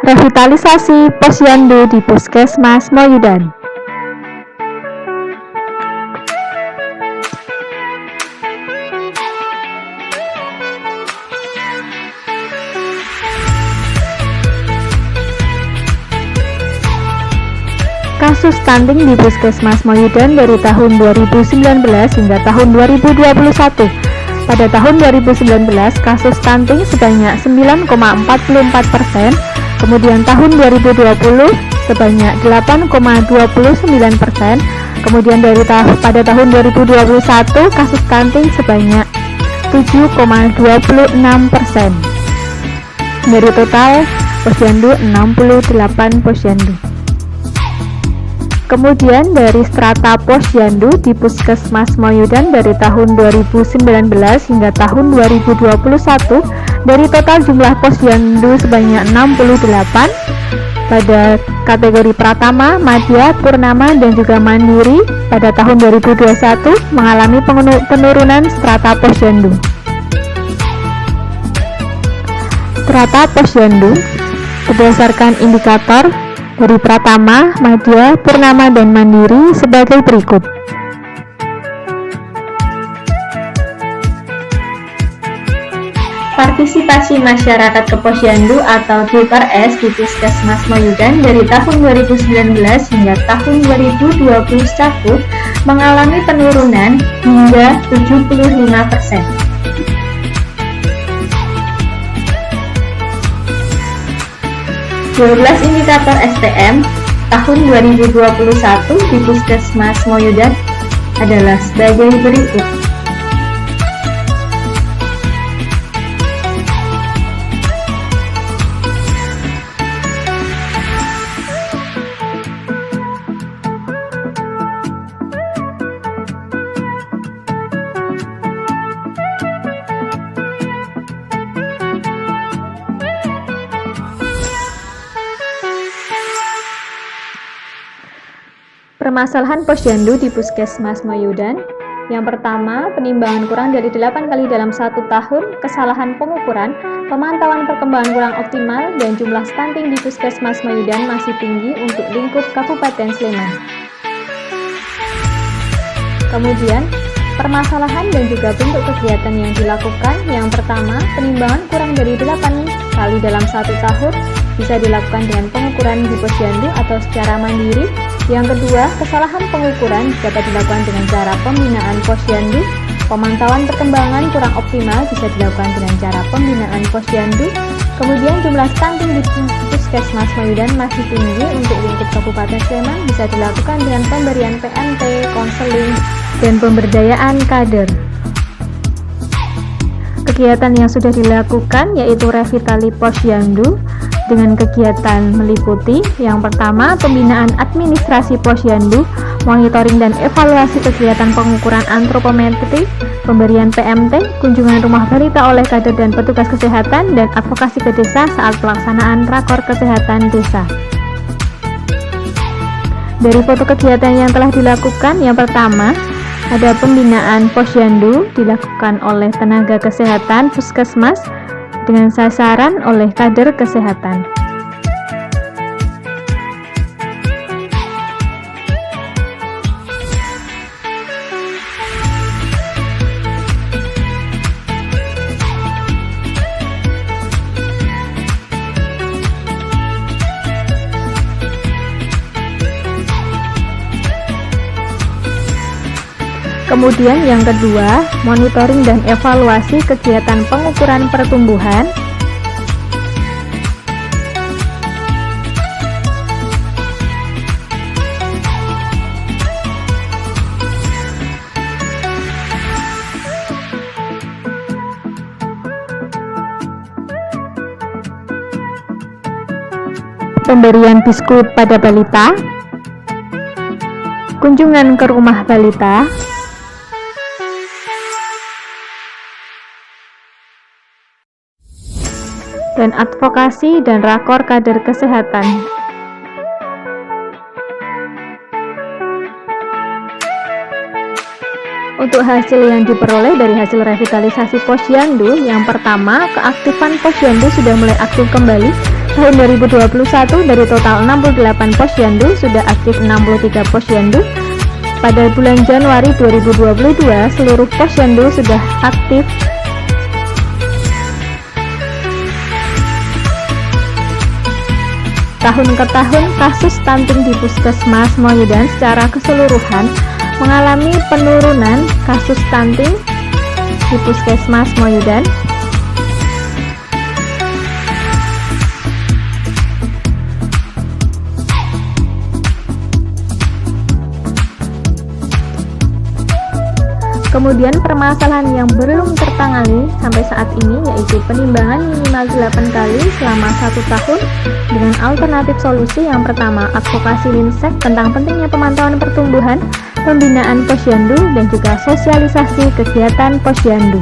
Revitalisasi posyandu di Puskesmas Moyudan. Kasus stunting di Puskesmas Moyudan dari tahun 2019 hingga tahun 2021. Pada tahun 2019, kasus stunting sebanyak 9,44%, kemudian tahun 2020 sebanyak 8,29%, kemudian pada tahun 2021 kasus stunting sebanyak 7,26%. Dari total posyandu 68 posyandu. Kemudian dari strata posyandu di Puskesmas Moyudan dari tahun 2019 hingga tahun 2021, dari total jumlah posyandu sebanyak 68 pada kategori Pratama, Madya, Purnama, dan juga Mandiri pada tahun 2021 mengalami penurunan strata posyandu. Strata posyandu berdasarkan indikator dari Pratama, Madya, Purnama, dan Mandiri sebagai berikut. Partisipasi masyarakat keposyandu atau DPRS di Puskesmas Moyudan dari tahun 2019 hingga tahun 2021 mengalami penurunan hingga 75%. Belas indikator STM tahun 2021 di Puskesmas Moyudan adalah sebagai berikut. Permasalahan posyandu di Puskesmas Moyudan. Yang pertama, penimbangan kurang dari 8 kali dalam 1 tahun, kesalahan pengukuran, pemantauan perkembangan kurang optimal, dan jumlah stunting di Puskesmas Moyudan masih tinggi untuk lingkup Kabupaten Sleman. Kemudian, permasalahan dan juga bentuk kegiatan yang dilakukan. Yang pertama, penimbangan kurang dari 8 kali dalam 1 tahun bisa dilakukan dengan pengukuran di posyandu atau secara mandiri. Yang kedua, kesalahan pengukuran dapat dilakukan dengan cara pembinaan posyandu. Pemantauan perkembangan kurang optimal bisa dilakukan dengan cara pembinaan posyandu. Kemudian jumlah stunting di Puskesmas Moyudan masih tinggi untuk lingkup Kabupaten Sleman, bisa dilakukan dengan pemberian PMT, konseling, dan pemberdayaan kader. Kegiatan yang sudah dilakukan yaitu revitalisasi posyandu dengan kegiatan meliputi yang pertama, pembinaan administrasi posyandu, monitoring dan evaluasi kegiatan pengukuran antropometri, pemberian PMT, kunjungan rumah balita oleh kader dan petugas kesehatan, dan advokasi ke desa saat pelaksanaan rakor kesehatan desa. Dari foto kegiatan yang telah dilakukan, yang pertama, ada pembinaan posyandu dilakukan oleh tenaga kesehatan puskesmas dengan sasaran oleh kader kesehatan. Kemudian yang kedua, monitoring dan evaluasi kegiatan pengukuran pertumbuhan. Pemberian biskut pada balita, kunjungan ke rumah balita, dan advokasi dan rakor kader kesehatan. Untuk hasil yang diperoleh dari hasil revitalisasi Posyandu, yang pertama, keaktifan Posyandu sudah mulai aktif kembali. Tahun 2021 dari total 68 Posyandu sudah aktif 63 Posyandu. Pada bulan Januari 2022 seluruh Posyandu sudah aktif. Tahun ke tahun kasus stunting di Puskesmas Moyudan secara keseluruhan mengalami penurunan kasus stunting di Puskesmas Moyudan. Kemudian permasalahan yang belum tertangani sampai saat ini yaitu penimbangan minimal 8 kali selama 1 tahun dengan alternatif solusi. Yang pertama, advokasi Linsek tentang pentingnya pemantauan pertumbuhan, pembinaan Posyandu, dan juga sosialisasi kegiatan Posyandu.